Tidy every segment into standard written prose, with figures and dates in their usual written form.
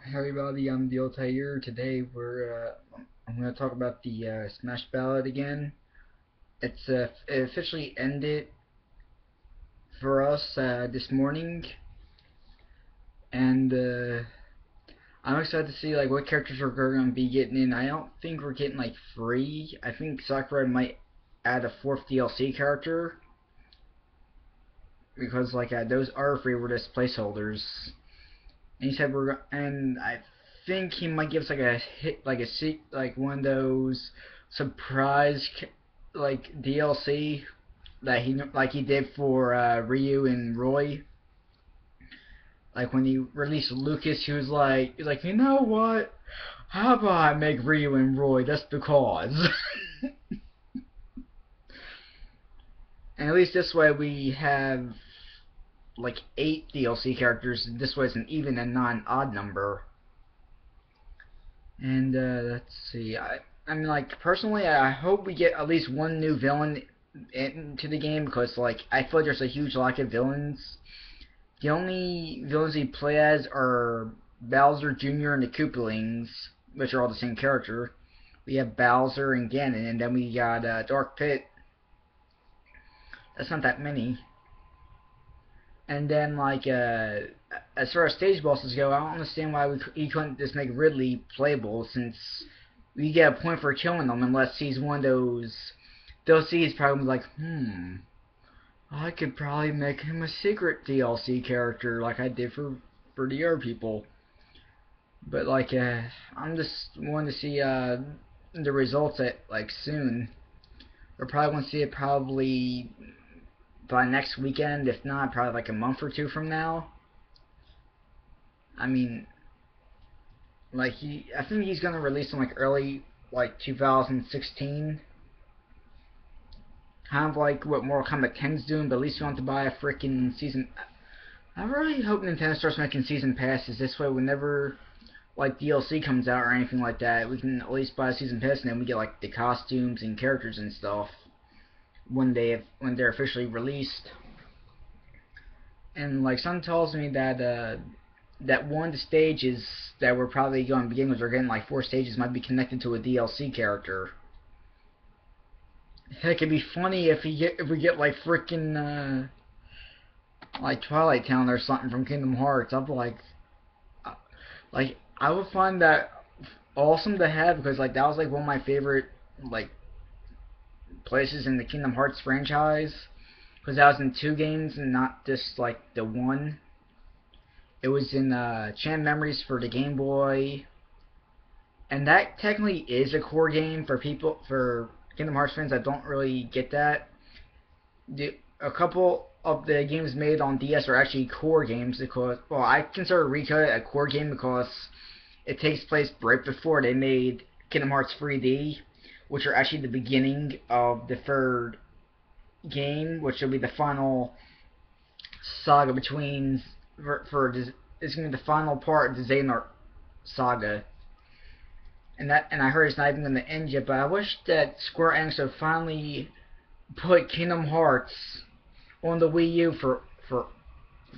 Hey everybody, I'm the old Tiger. Today I'm gonna talk about the Smash Ballot again. It officially ended for us this morning, and I'm excited to see like what characters we're gonna be getting in. I don't think we're getting like free. I think Sakurai might add a fourth DLC character because those are free. Were just placeholders. And he said and I think he might give us like a hit, like one of those surprise like DLC that he did for Ryu and Roy. Like when he released Lucas, he was like, you know what? How about I make Ryu and Roy just because? And at least this way we have like 8 DLC characters. And this way it's an even and not an odd number. And let's see. I mean, like personally, I hope we get at least one new villain into the game because, like, I feel like there's a huge lack of villains. The only villains we play as are Bowser Jr. and the Koopalings, which are all the same character. We have Bowser and Ganon, and then we got Dark Pit. That's not that many. And then, as far as stage bosses go, I don't understand why he couldn't just make Ridley playable, since we get a point for killing him unless he's one of those. They'll see he's probably like, I could probably make him a secret DLC character like I did for the other people. But I'm just wanting to see the results soon. We're probably going to see it probably by next weekend, if not probably like a month or two from now. I mean, I think he's gonna release in like early 2016, kind of like what Mortal Kombat 10's doing, but at least you don't have to buy a freaking season. I really hope Nintendo starts making season passes. This way, whenever like DLC comes out or anything like that, we can at least buy a season pass, and then we get like the costumes and characters and stuff when they're officially released. And like something tells me that one of the stages that we're probably going to begin with, we're getting like 4 stages, might be connected to a DLC character. Heck, it'd be funny if we get like freaking like Twilight Town or something from Kingdom Hearts. I'd be like I would find that awesome to have, because like that was like one of my favorite like places in the Kingdom Hearts franchise, because that was in 2 games and not just like the one. It was in Chan Memories for the Game Boy, and that technically is a core game for Kingdom Hearts fans that don't really get that. A couple of the games made on DS are actually core games because, well, I consider Recode a core game because it takes place right before they made Kingdom Hearts 3D, which are actually the beginning of the 3rd game, which will be the final saga between it's gonna be the final part of the Xehanort saga. And I heard it's not even gonna end yet, but I wish that Square Enix would finally put Kingdom Hearts on the Wii U for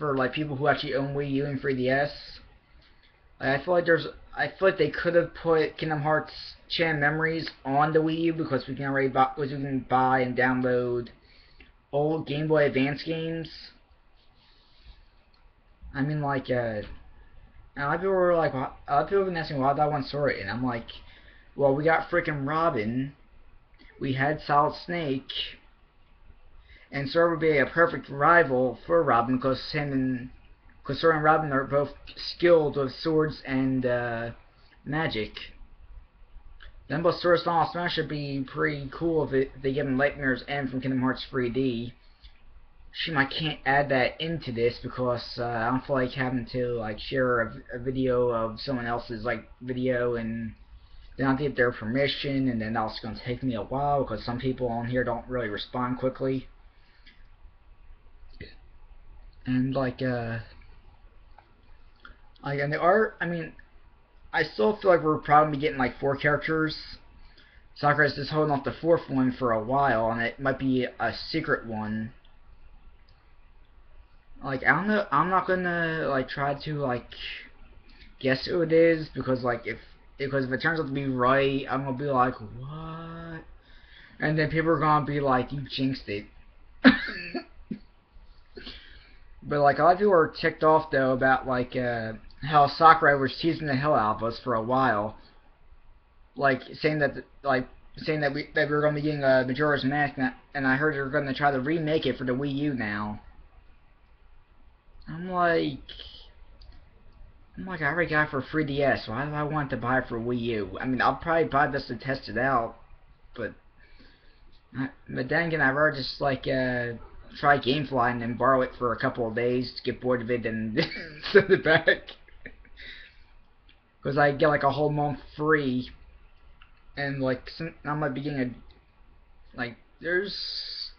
like people who actually own Wii U and 3DS. I feel like they could have put Kingdom Hearts Chan Memories on the Wii U, because we can buy and download old Game Boy Advance games. I mean, a lot of people were like, a lot of people have been asking why did I want Sora, and I'm like, well, we got freaking Robin, we had Solid Snake, and Sora would be a perfect rival for Robin, because Sora and Robin are both skilled with swords and magic. Then, but Sora's Final Smash would be pretty cool if they give him Nightmare's End from Kingdom Hearts 3D. I can't add that into this because I don't feel like having to share a video of someone else's video, and then I have to get their permission, and then that's going to take me a while because some people on here don't really respond quickly. And and the art, I mean, I still feel like we're probably getting 4 characters. Sakurai's just holding off the 4th one for a while, and it might be a secret one. I don't know, I'm not gonna try to guess who it is, because like if it turns out to be right, I'm gonna be like, what? And then people are gonna be like, you jinxed it. But like a lot of people are ticked off though about like how Sakurai was teasing the hell out of us for a while, like saying that we were gonna be getting a Majora's Mask, and I heard they're gonna try to remake it for the Wii U now. I'm like, I already got it for 3DS. Why do I want to buy it for Wii U? I mean, I'll probably buy this to test it out, but then again, I'd rather just like try GameFly and then borrow it for a couple of days to get bored of it and send it back. Because I get like a whole month free, and like I might be getting there's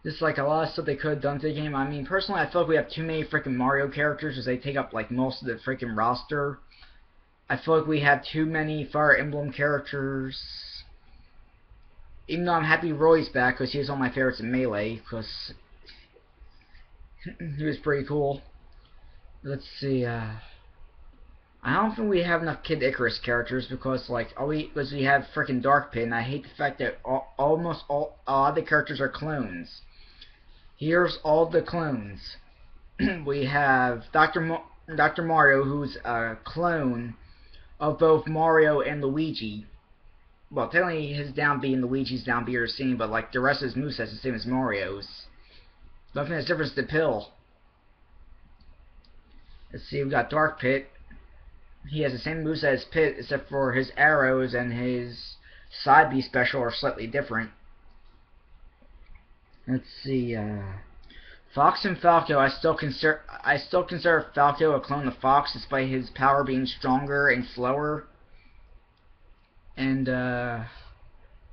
just like a lot of stuff they could have done to the game. I mean, personally, I feel like we have too many freaking Mario characters because they take up like most of the freaking roster. I feel like we have too many Fire Emblem characters. Even though I'm happy Roy's back because he was one of my favorites in Melee, because he was pretty cool. Let's see, I don't think we have enough Kid Icarus characters because like we have freaking Dark Pit, and I hate the fact that almost all the characters are clones. Here's all the clones. We have Dr. Mario, who's a clone of both Mario and Luigi. Well, technically his down B and Luigi's down B are the same, but like the rest of his moveset's the same as Mario's. The only thing that's different is the pill. Let's see, we got Dark Pit. He has the same moveset as Pit, except for his arrows and his side B special are slightly different. Let's see, Fox and Falco. I still consider Falco a clone of Fox, despite his power being stronger and slower. And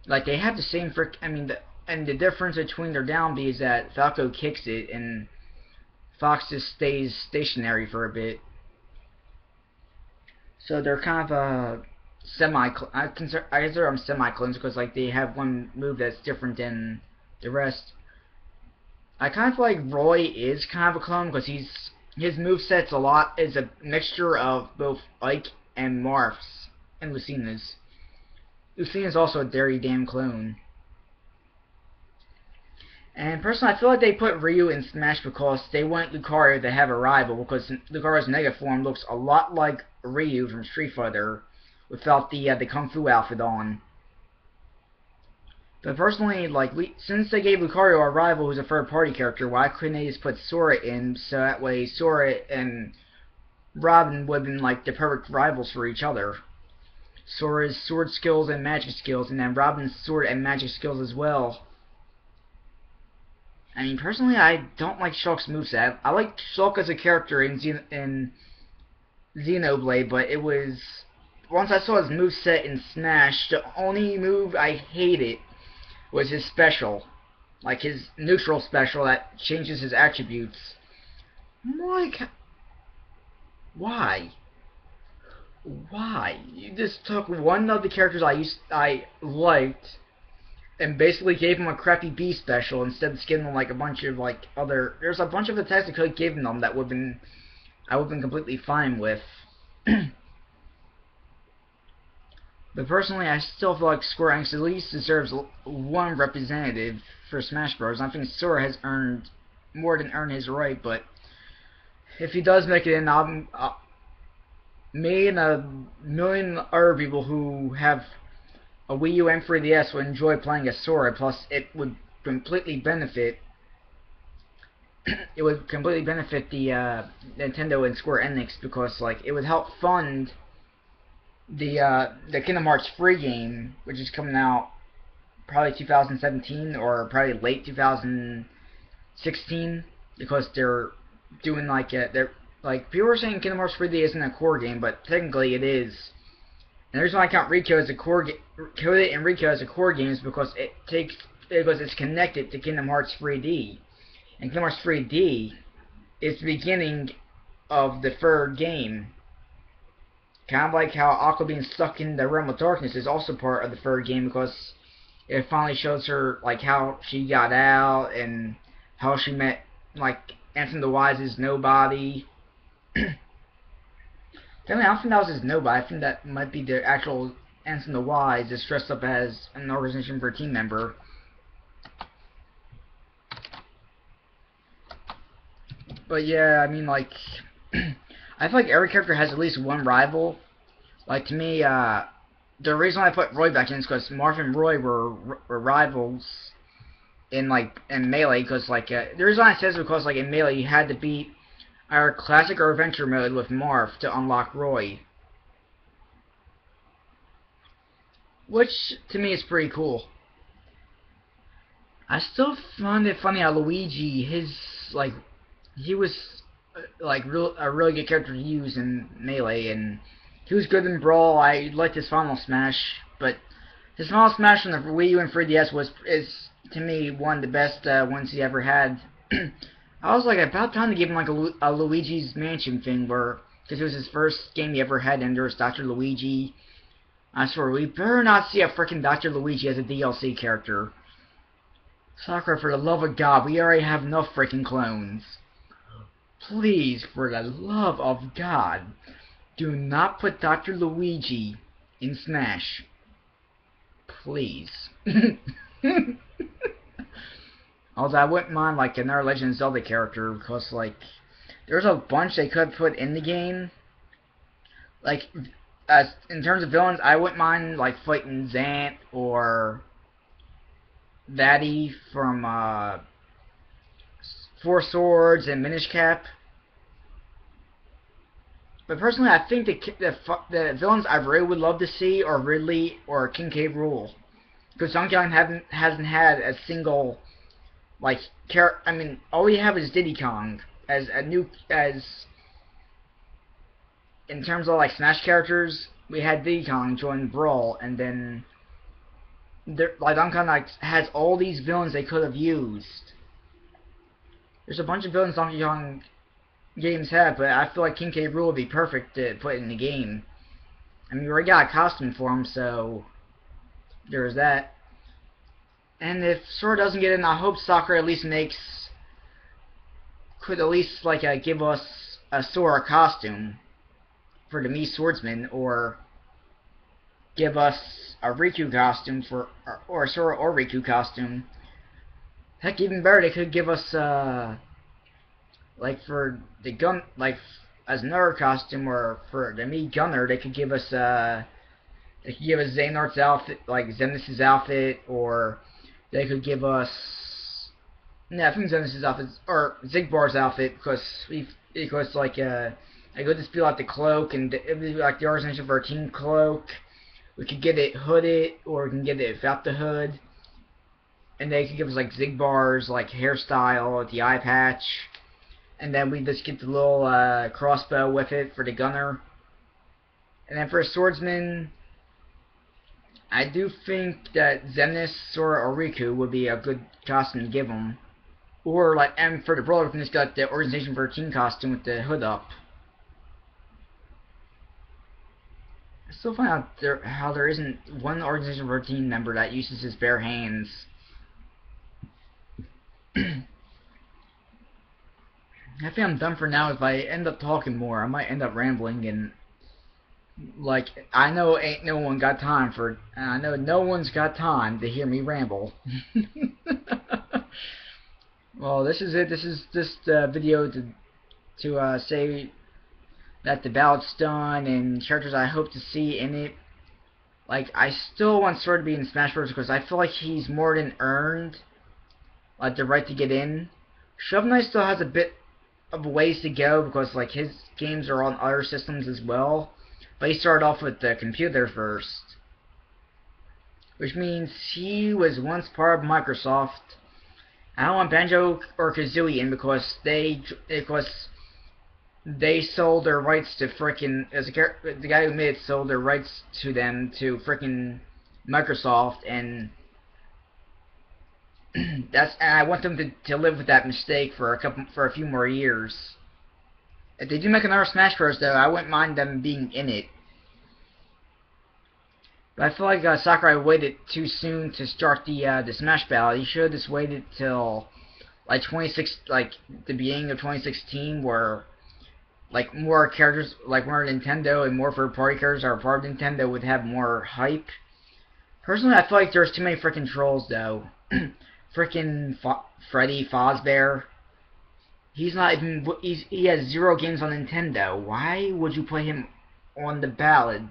like they have the same and the difference between their down B is that Falco kicks it and Fox just stays stationary for a bit. So they're kind of I consider them semi-clones because like they have one move that's different than the rest. I kind of feel like Roy is kind of a clone because his moveset's is a mixture of both Ike and Marth's and Lucina's. Lucina's also a very damn clone. And personally, I feel like they put Ryu in Smash because they want Lucario to have a rival, because Lucario's Mega Form looks a lot like Ryu from Street Fighter without the Kung Fu outfit on. But personally, like since they gave Lucario a rival who's a third-party character, why couldn't they just put Sora in, so that way Sora and Robin would have been like the perfect rivals for each other? Sora's sword skills and magic skills, and then Robin's sword and magic skills as well. I mean, personally, I don't like Shulk's moveset. I like Shulk as a character in Xenoblade, but it was once I saw his moveset in Smash, the only move I hated was his special, like his neutral special that changes his attributes. I'm like, why? Why? You just took one of the characters I liked and basically gave him a crappy B special instead of giving him like a bunch of like other. There's a bunch of attacks I could have given them that I would have been completely fine with. But personally, I still feel like Square Enix at least deserves one representative for Smash Bros. I think Sora has earned more than earned his right, but if he does make it in, me and a million other people who have a Wii U and 3DS would enjoy playing as Sora. Plus, it would completely benefit. It would completely benefit the Nintendo and Square Enix because, like, it would help fund the Kingdom Hearts free game, which is coming out probably 2017 or probably late 2016, because they're doing like people are saying Kingdom Hearts 3D isn't a core game, but technically it is. And the reason why I count Rico as a core Code and Rico as a core game is because it's connected to Kingdom Hearts 3D. And Kingdom Hearts 3D is the beginning of the third game. Kind of like how Aqua being stuck in the Realm of Darkness is also part of the third game, because it finally shows her like how she got out and how she met like Anthony the Wise's Nobody. I don't think that was his no, but I think that might be the actual Anson the Wise is dressed up as an Organization 13 member. But yeah, I mean, like, I feel like every character has at least one rival. Like, to me, the reason I put Roy back in is because Marv and Roy were rivals in, like, in Melee, because, like, the reason I say this is because, like, in Melee, you had to beat either Classic or Adventure mode with Marv to unlock Roy. Which, to me, is pretty cool. I still find it funny how Luigi, he was like a really good character to use in Melee, and he was good in Brawl. I liked his Final Smash, but his Final Smash on the Wii U and 3DS is to me one of the best ones he ever had. I was like about time to give him like a Luigi's Mansion thing, because it was his first game he ever had, and there was Dr. Luigi. I swear, we better not see a freaking Dr. Luigi as a DLC character. Sakura, for the love of God, we already have enough freaking clones. Please, for the love of God, do not put Dr. Luigi in Smash. Please. Although I wouldn't mind like another Legend of Zelda character, because like there's a bunch they could put in the game. Like in terms of villains, I wouldn't mind like fighting Zant or Vaddie from Four Swords and Minish Cap. But personally, I think the villains I really would love to see are Ridley or King K. Rool, because Donkey Kong hasn't had a single like I mean, all we have is Diddy Kong as in terms of like Smash characters. We had Diddy Kong join Brawl, and then like Donkey Kong like has all these villains they could have used. There's a bunch of villains Donkey Kong games have, but I feel like King K. Rool would be perfect to put in the game. I mean, we already got a costume for him, so there's that. And if Sora doesn't get in, I hope Sakura at least could at least like give us a Sora costume for the Deadly-swordsman, or give us a Riku costume or a Sora or Riku costume. Heck, even better, they could give us like for the gun, like as another costume, or for the Mii Gunner, they could give us Xehanort's outfit, like Xemnas' outfit, or they could give us I think Xemnas' outfit or Zigbar's outfit, because like I go to feel like the cloak, and it would be like the Organization 13 cloak. We could get it hooded, or we can get it without the hood. And they could give us like Zigbar's like hairstyle with the eye patch. And then we just get the little crossbow with it for the gunner. And then for a swordsman, I do think that Xemnas, Sora, or Riku would be a good costume to give them. Or like, and for the brawler, we can just got the Organization 13 costume with the hood up. I still find out how there isn't one Organization 13 member that uses his bare hands. I think I'm done for now. If I end up talking more, I might end up rambling, and like I know no one's got time to hear me ramble. Well, this is it. This is just a video to say that the ballot's done and characters I hope to see in it. Like, I still want Sword to be in Smash Bros. Because I feel like he's more than earned like the right to get in. Shovel Knight still has a bit of ways to go, because like his games are on other systems as well. But he started off with the computer first, which means he was once part of Microsoft. I don't want Banjo or Kazooie in because they sold their rights to frickin' the guy who made it sold their rights to them to frickin' Microsoft, and and I want them to live with that mistake for a few more years. If they do make another Smash Bros, though, I wouldn't mind them being in it. But I feel like Sakurai waited too soon to start the Smash Ballot. He should have just waited till like the beginning of 2016, where like more characters, like more Nintendo and more third-party characters are part of Nintendo would have more hype. Personally, I feel like there's too many freaking trolls though. Freaking Freddy Fazbear. He's not even. He has 0 games on Nintendo. Why would you put him on the ballot?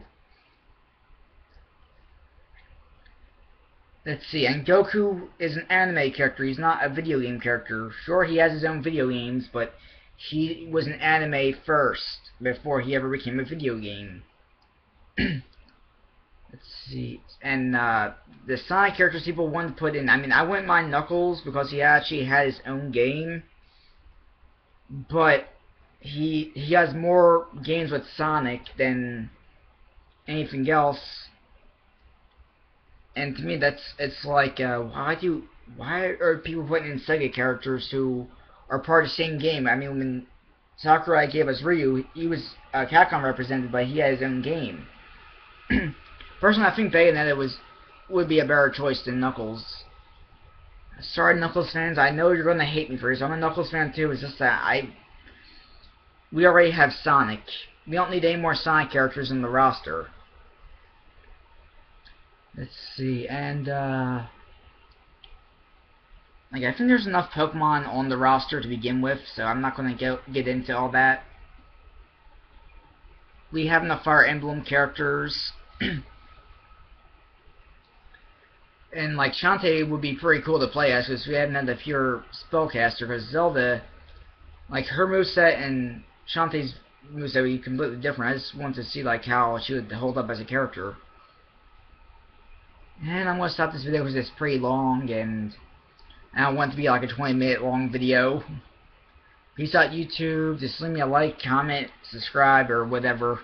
Let's see. And Goku is an anime character. He's not a video game character. Sure, he has his own video games, but he was an anime first before he ever became a video game. Let's see. And the Sonic characters people want to put in. I mean, I wouldn't mind Knuckles because he actually had his own game. But he has more games with Sonic than anything else, and to me it's like why are people putting in Sega characters who are part of the same game? I mean, when Sakurai gave us Ryu, he was a Capcom representative, but he had his own game. Personally, I think Bayonetta would be a better choice than Knuckles. Sorry, Knuckles fans. I know you're gonna hate me for this. I'm a Knuckles fan too. It's just that we already have Sonic. We don't need any more Sonic characters in the roster. Let's see, and like I think there's enough Pokemon on the roster to begin with, so I'm not gonna get into all that. We have enough Fire Emblem characters. And like Shantae would be pretty cool to play as, because we hadn't had the pure spellcaster. Because Zelda, like her moveset and Shantae's moveset would be completely different. I just want to see like how she would hold up as a character. And I'm gonna stop this video because it's pretty long, and I don't want it to be like a 20-minute long video. Peace out, YouTube. Just leave me a like, comment, subscribe, or whatever.